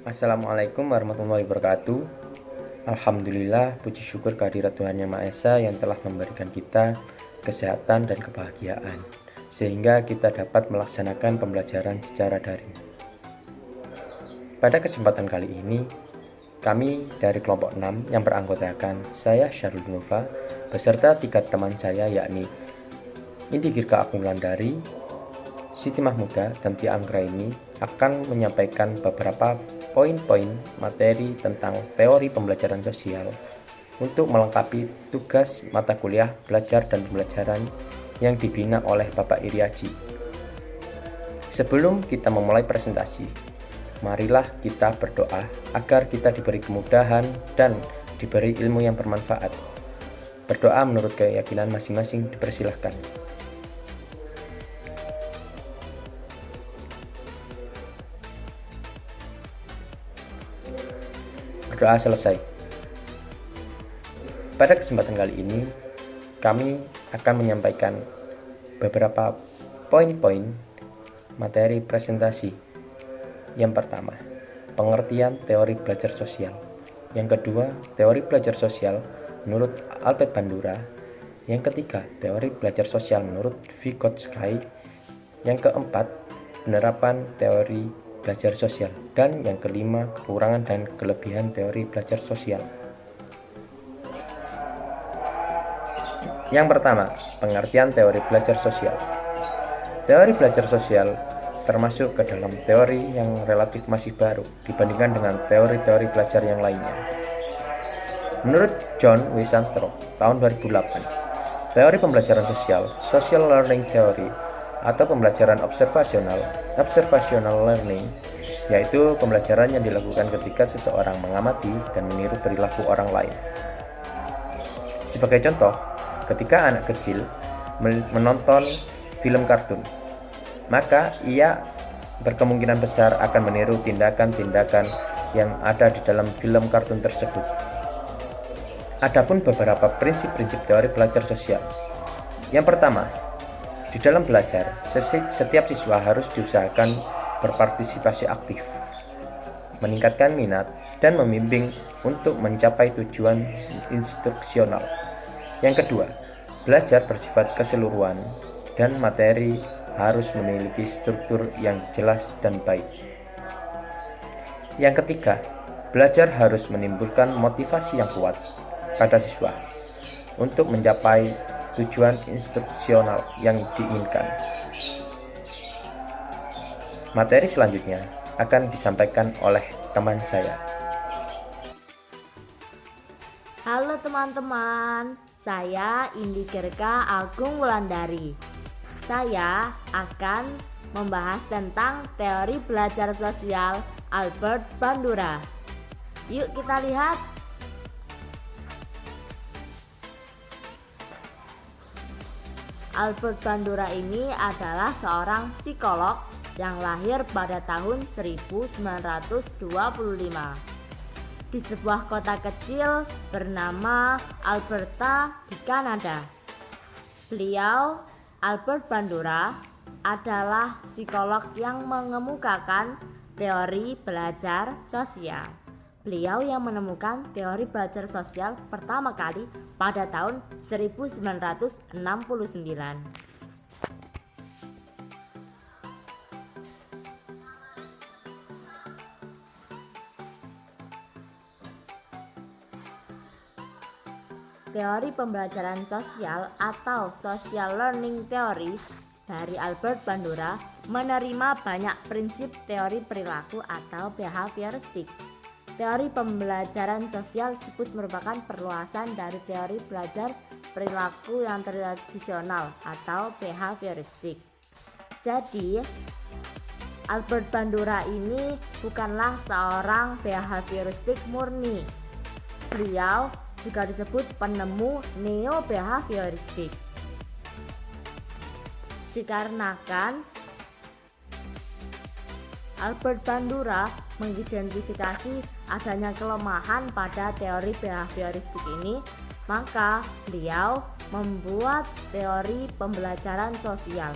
Assalamualaikum warahmatullahi wabarakatuh. Alhamdulillah, puji syukur kehadirat Tuhan Yang Maha Esa yang telah memberikan kita kesehatan dan kebahagiaan, sehingga kita dapat melaksanakan pembelajaran secara daring. Pada kesempatan kali ini, kami dari kelompok 6 yang beranggotakan saya Syarul Nova beserta 3 teman saya yakni Indi Girka Akulandari, Siti Mahmuda, dan Tia Anggraini akan menyampaikan beberapa poin-poin materi tentang teori pembelajaran sosial untuk melengkapi tugas mata kuliah belajar dan pembelajaran yang dibina oleh Bapak Iriaji. Sebelum kita memulai presentasi, marilah kita berdoa agar kita diberi kemudahan dan diberi ilmu yang bermanfaat. Berdoa menurut keyakinan masing-masing dipersilahkan. Berdoa selesai. Pada kesempatan kali ini, kami akan menyampaikan beberapa poin-poin materi presentasi. Yang pertama, pengertian teori belajar sosial. Yang kedua, teori belajar sosial menurut Albert Bandura. Yang ketiga, teori belajar sosial menurut Vygotsky. Yang keempat, penerapan teori belajar sosial, dan yang kelima, kekurangan dan kelebihan teori belajar sosial. Yang pertama, pengertian teori belajar sosial. Teori belajar sosial termasuk ke dalam teori yang relatif masih baru dibandingkan dengan teori-teori belajar yang lainnya. Menurut John Wiesenthal tahun 2008, teori pembelajaran sosial, social learning theory, atau pembelajaran observational learning, yaitu pembelajaran yang dilakukan ketika seseorang mengamati dan meniru perilaku orang lain. Sebagai contoh, ketika anak kecil menonton film kartun, maka ia berkemungkinan besar akan meniru tindakan-tindakan yang ada di dalam film kartun tersebut. Adapun beberapa prinsip-prinsip teori belajar sosial. Yang pertama, di dalam belajar, setiap siswa harus diusahakan berpartisipasi aktif, meningkatkan minat, dan membimbing untuk mencapai tujuan instruksional. Yang kedua, belajar bersifat keseluruhan dan materi harus memiliki struktur yang jelas dan baik. Yang ketiga, belajar harus menimbulkan motivasi yang kuat pada siswa untuk mencapai tujuan instruksional yang diinginkan. Materi selanjutnya akan disampaikan oleh teman saya. Halo teman-teman, saya Indi Girka Agung Wulandari. Saya akan membahas tentang teori belajar sosial Albert Bandura. Yuk kita lihat. Albert Bandura ini adalah seorang psikolog yang lahir pada tahun 1925 di sebuah kota kecil bernama Alberta di Kanada. Beliau, Albert Bandura, adalah psikolog yang mengemukakan teori belajar sosial. Beliau yang menemukan teori belajar sosial pertama kali pada tahun 1969. Teori pembelajaran sosial atau social learning theory dari Albert Bandura menerima banyak prinsip teori perilaku atau behavioristik. Teori pembelajaran sosial tersebut merupakan perluasan dari teori belajar perilaku yang tradisional atau behavioristik. Jadi, Albert Bandura ini bukanlah seorang behavioristik murni. Beliau juga disebut penemu neo-behavioristik. Dikarenakan Albert Bandura mengidentifikasi adanya kelemahan pada teori behavioristik ini, maka beliau membuat teori pembelajaran sosial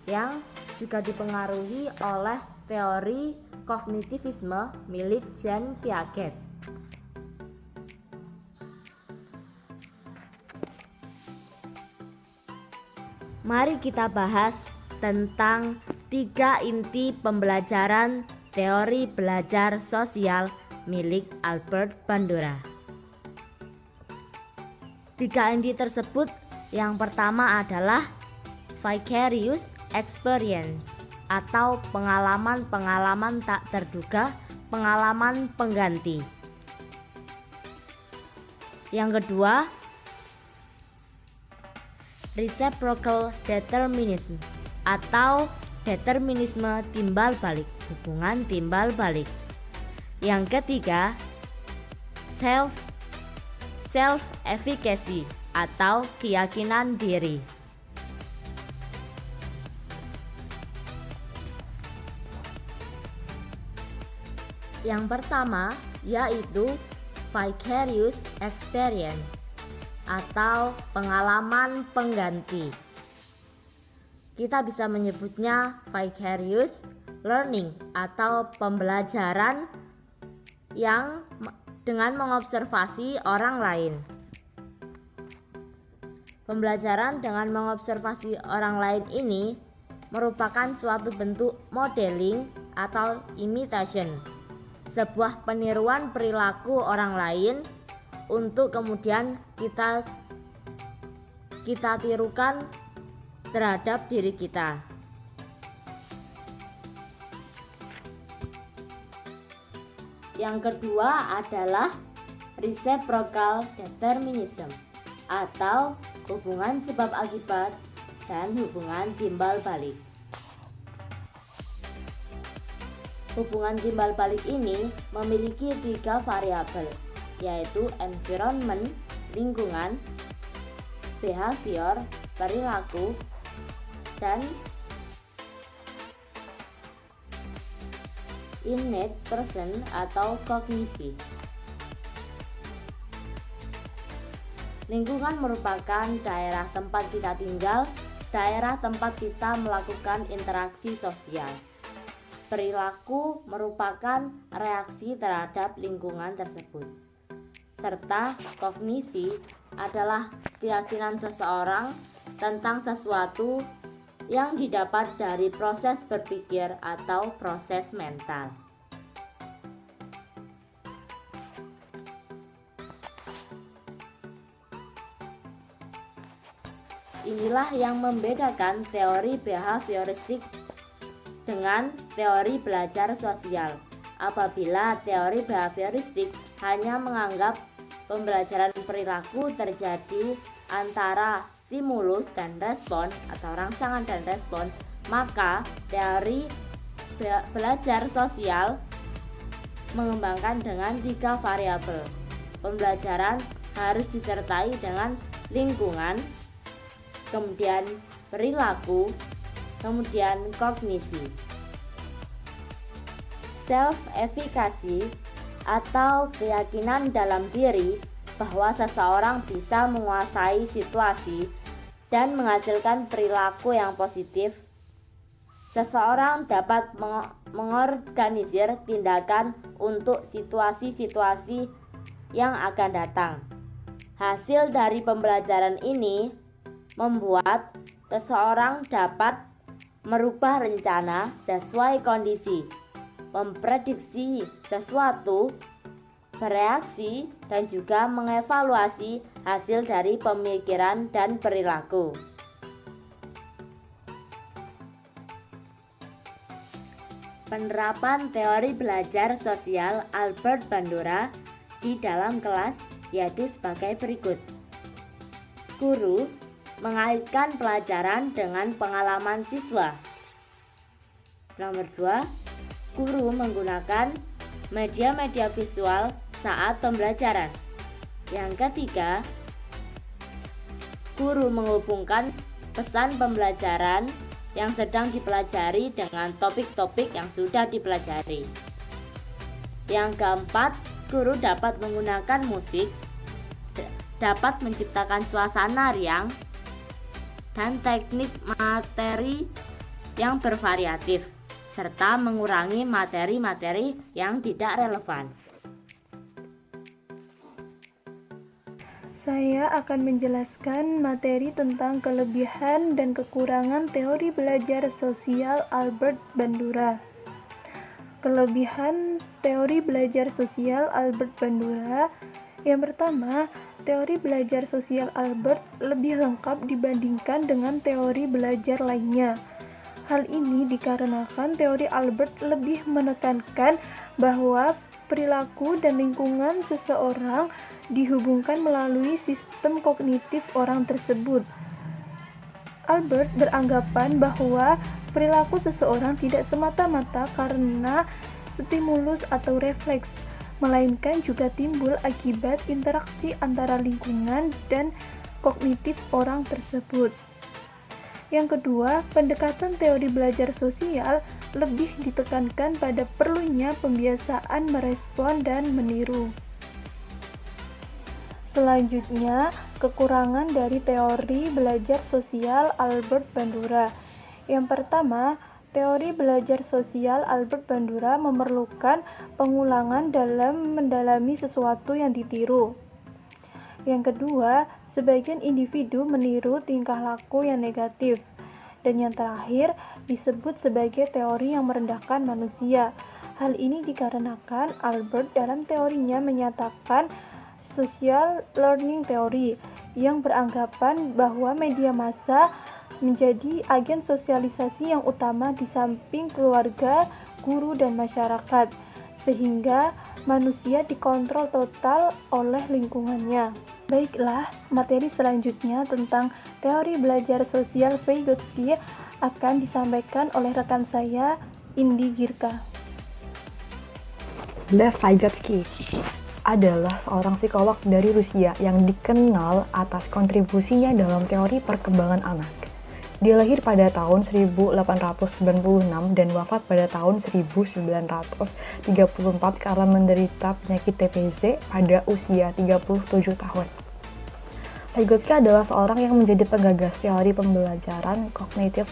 yang juga dipengaruhi oleh teori kognitivisme milik Jean Piaget. Mari kita bahas tentang 3 inti pembelajaran teori belajar sosial milik Albert Bandura. 3 inti tersebut, yang pertama adalah vicarious experience atau pengalaman-pengalaman tak terduga, pengalaman pengganti. Yang kedua, reciprocal determinism atau determinisme timbal balik, hubungan timbal balik. Yang ketiga, self efficacy atau keyakinan diri. Yang pertama yaitu vicarious experience atau pengalaman pengganti. Kita bisa menyebutnya vicarious learning atau pembelajaran yang dengan mengobservasi orang lain. Pembelajaran dengan mengobservasi orang lain ini merupakan suatu bentuk modeling atau imitation, sebuah peniruan perilaku orang lain untuk kemudian kita tirukan terhadap diri kita. Yang kedua adalah reciprocal determinism atau hubungan sebab akibat dan hubungan timbal balik. Hubungan timbal balik ini memiliki 3 variabel, yaitu environment, lingkungan, behavior, perilaku, dan innate person atau kognisi. Lingkungan merupakan daerah tempat kita tinggal, daerah tempat kita melakukan interaksi sosial. Perilaku merupakan reaksi terhadap lingkungan tersebut. Serta kognisi adalah keyakinan seseorang tentang sesuatu yang didapat dari proses berpikir atau proses mental. Inilah yang membedakan teori behavioristik dengan teori belajar sosial. Apabila teori behavioristik hanya menganggap pembelajaran perilaku terjadi antara stimulus dan respon atau rangsangan dan respon, maka teori belajar sosial mengembangkan dengan 3 variabel. Pembelajaran harus disertai dengan lingkungan, kemudian perilaku, kemudian kognisi. Self-efficacy atau keyakinan dalam diri bahwa seseorang bisa menguasai situasi dan menghasilkan perilaku yang positif. Seseorang dapat mengorganisir tindakan untuk situasi-situasi yang akan datang. Hasil dari pembelajaran ini membuat seseorang dapat merubah rencana sesuai kondisi, memprediksi sesuatu, bereaksi, dan juga mengevaluasi hasil dari pemikiran dan perilaku. Penerapan teori belajar sosial Albert Bandura di dalam kelas yaitu sebagai berikut. Guru mengaitkan pelajaran dengan pengalaman siswa. Nomor 2, guru menggunakan media-media visual saat pembelajaran. Yang ketiga, guru menghubungkan pesan pembelajaran yang sedang dipelajari dengan topik-topik yang sudah dipelajari. Yang keempat, guru dapat menggunakan musik, dapat menciptakan suasana riang, dan teknik materi yang bervariatif, serta mengurangi materi-materi yang tidak relevan. Saya akan menjelaskan materi tentang kelebihan dan kekurangan teori belajar sosial Albert Bandura. Kelebihan teori belajar sosial Albert Bandura. Yang pertama, teori belajar sosial Albert lebih lengkap dibandingkan dengan teori belajar lainnya. Hal ini dikarenakan teori Albert lebih menekankan bahwa perilaku dan lingkungan seseorang dihubungkan melalui sistem kognitif orang tersebut. Albert beranggapan bahwa perilaku seseorang tidak semata-mata karena stimulus atau refleks, melainkan juga timbul akibat interaksi antara lingkungan dan kognitif orang tersebut. Yang kedua, pendekatan teori belajar sosial lebih ditekankan pada perlunya pembiasaan merespon dan meniru. Selanjutnya, kekurangan dari teori belajar sosial Albert Bandura. Yang pertama, teori belajar sosial Albert Bandura memerlukan pengulangan dalam mendalami sesuatu yang ditiru. Yang kedua, sebagian individu meniru tingkah laku yang negatif. Dan yang terakhir, disebut sebagai teori yang merendahkan manusia. Hal ini dikarenakan Albert dalam teorinya menyatakan social learning theory yang beranggapan bahwa media massa menjadi agen sosialisasi yang utama di samping keluarga, guru, dan masyarakat, sehingga manusia dikontrol total oleh lingkungannya. Baiklah, materi selanjutnya tentang teori belajar sosial Vygotsky akan disampaikan oleh rekan saya, Indi Girka. Lev Vygotsky adalah seorang psikolog dari Rusia yang dikenal atas kontribusinya dalam teori perkembangan anak. Dia lahir pada tahun 1896 dan wafat pada tahun 1934 karena menderita penyakit TBC pada usia 37 tahun. Vygotsky adalah seorang yang menjadi penggagas teori pembelajaran kognitif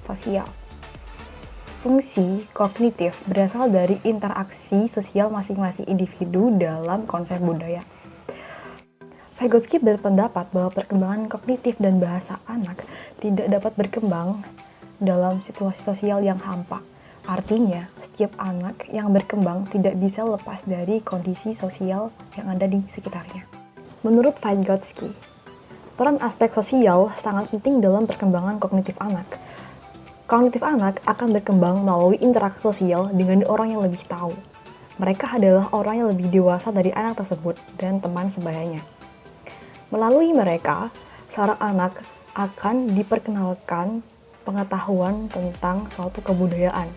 sosial. Fungsi kognitif berasal dari interaksi sosial masing-masing individu dalam konsep budaya. Vygotsky berpendapat bahwa perkembangan kognitif dan bahasa anak tidak dapat berkembang dalam situasi sosial yang hampa. Artinya, setiap anak yang berkembang tidak bisa lepas dari kondisi sosial yang ada di sekitarnya. Menurut Vygotsky, peran aspek sosial sangat penting dalam perkembangan kognitif anak. Kognitif anak akan berkembang melalui interaksi sosial dengan orang yang lebih tahu. Mereka adalah orang yang lebih dewasa dari anak tersebut dan teman sebayanya. Melalui mereka, seorang anak akan diperkenalkan pengetahuan tentang suatu kebudayaan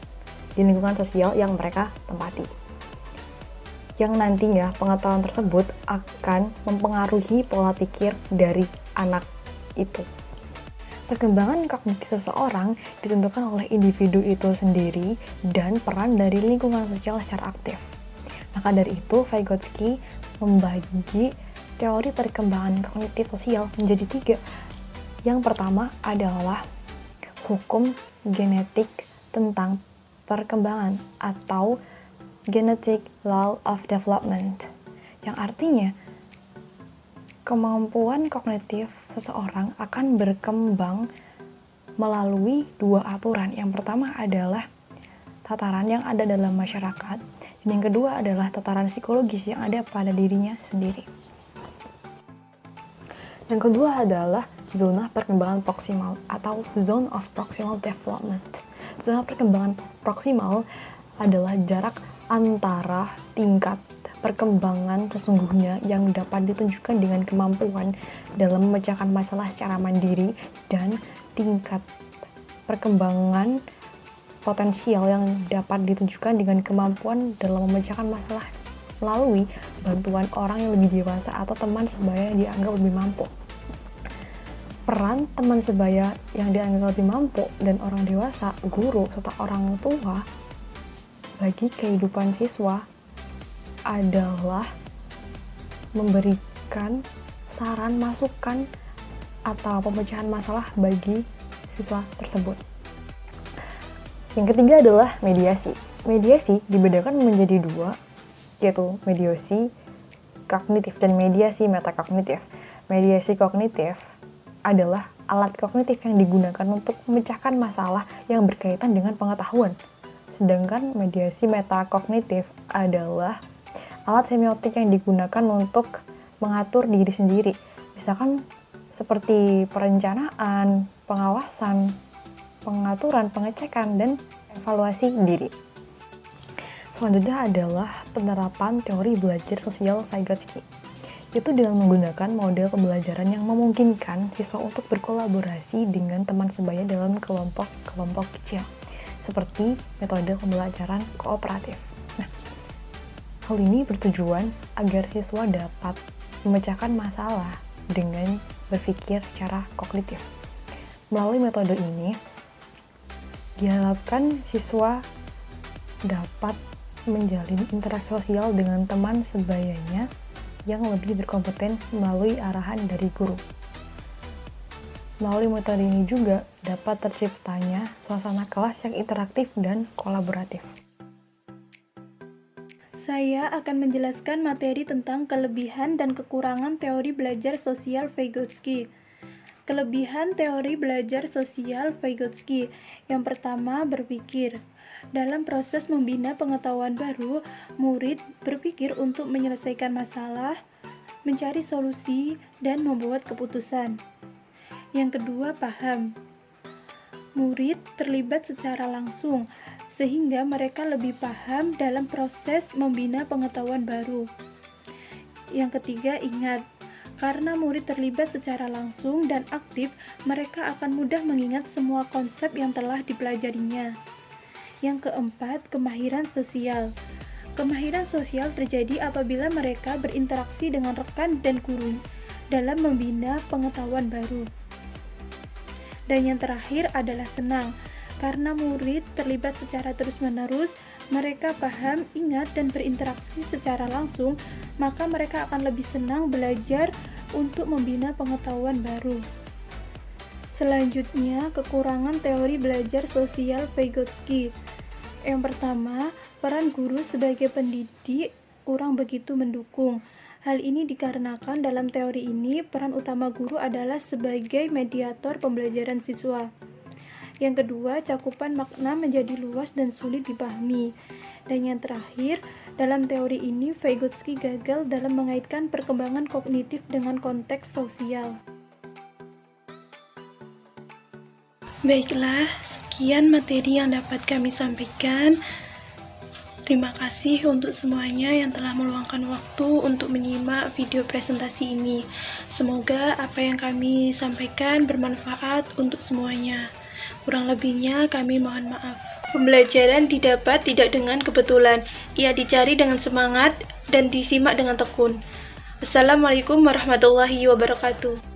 di lingkungan sosial yang mereka tempati. Yang nantinya pengetahuan tersebut akan mempengaruhi pola pikir dari anak itu. Perkembangan kognitif seseorang ditentukan oleh individu itu sendiri dan peran dari lingkungan sosial secara aktif. Maka dari itu, Vygotsky membagi teori perkembangan kognitif sosial menjadi 3. Yang pertama adalah hukum genetik tentang perkembangan atau genetic law of development, yang artinya kemampuan kognitif seseorang akan berkembang melalui 2 aturan. Yang pertama adalah tataran yang ada dalam masyarakat, dan yang kedua adalah tataran psikologis yang ada pada dirinya sendiri. Yang kedua adalah zona perkembangan proksimal atau zone of proximal development. Zona perkembangan proksimal adalah jarak antara tingkat perkembangan sesungguhnya yang dapat ditunjukkan dengan kemampuan dalam memecahkan masalah secara mandiri dan tingkat perkembangan potensial yang dapat ditunjukkan dengan kemampuan dalam memecahkan masalah melalui bantuan orang yang lebih dewasa atau teman sebaya yang dianggap lebih mampu. Peran teman sebaya yang dianggap lebih mampu dan orang dewasa, guru, serta orang tua bagi kehidupan siswa adalah memberikan saran, masukan, atau pemecahan masalah bagi siswa tersebut. Yang ketiga adalah mediasi. Mediasi dibedakan menjadi dua, yaitu mediasi kognitif dan mediasi metakognitif. Mediasi kognitif adalah alat kognitif yang digunakan untuk memecahkan masalah yang berkaitan dengan pengetahuan. Sedangkan mediasi metakognitif adalah alat semiotik yang digunakan untuk mengatur diri sendiri. Misalkan seperti perencanaan, pengawasan, pengaturan, pengecekan, dan evaluasi diri. Selanjutnya adalah penerapan teori belajar sosial Vygotsky, yaitu dengan menggunakan model pembelajaran yang memungkinkan siswa untuk berkolaborasi dengan teman sebaya dalam kelompok-kelompok kecil, seperti metode pembelajaran kooperatif. Nah, hal ini bertujuan agar siswa dapat memecahkan masalah dengan berpikir secara kognitif. Melalui metode ini, diharapkan siswa dapat menjalin interaksi sosial dengan teman sebayanya yang lebih berkompeten melalui arahan dari guru. Melalui metode ini juga dapat terciptanya suasana kelas yang interaktif dan kolaboratif. Saya akan menjelaskan materi tentang kelebihan dan kekurangan teori belajar sosial Vygotsky. Kelebihan teori belajar sosial Vygotsky. Yang pertama, berpikir. Dalam proses membina pengetahuan baru, murid berpikir untuk menyelesaikan masalah, mencari solusi, dan membuat keputusan. Yang kedua, paham. Murid terlibat secara langsung, sehingga mereka lebih paham dalam proses membina pengetahuan baru. Yang ketiga, ingat. Karena murid terlibat secara langsung dan aktif, mereka akan mudah mengingat semua konsep yang telah dipelajarinya. Yang keempat, kemahiran sosial. Kemahiran sosial terjadi apabila mereka berinteraksi dengan rekan dan guru dalam membina pengetahuan baru. Dan yang terakhir adalah senang. Karena murid terlibat secara terus-menerus, mereka paham, ingat, dan berinteraksi secara langsung, maka mereka akan lebih senang belajar untuk membina pengetahuan baru. Selanjutnya, kekurangan teori belajar sosial Vygotsky. Yang pertama, peran guru sebagai pendidik kurang begitu mendukung. Hal ini dikarenakan dalam teori ini, peran utama guru adalah sebagai mediator pembelajaran siswa. Yang kedua, cakupan makna menjadi luas dan sulit dipahami. Dan yang terakhir, dalam teori ini, Vygotsky gagal dalam mengaitkan perkembangan kognitif dengan konteks sosial. Baiklah, sekian materi yang dapat kami sampaikan. Terima kasih untuk semuanya yang telah meluangkan waktu untuk menyimak video presentasi ini. Semoga apa yang kami sampaikan bermanfaat untuk semuanya. Kurang lebihnya kami mohon maaf. Pembelajaran didapat tidak dengan kebetulan, ia dicari dengan semangat dan disimak dengan tekun. Assalamualaikum warahmatullahi wabarakatuh.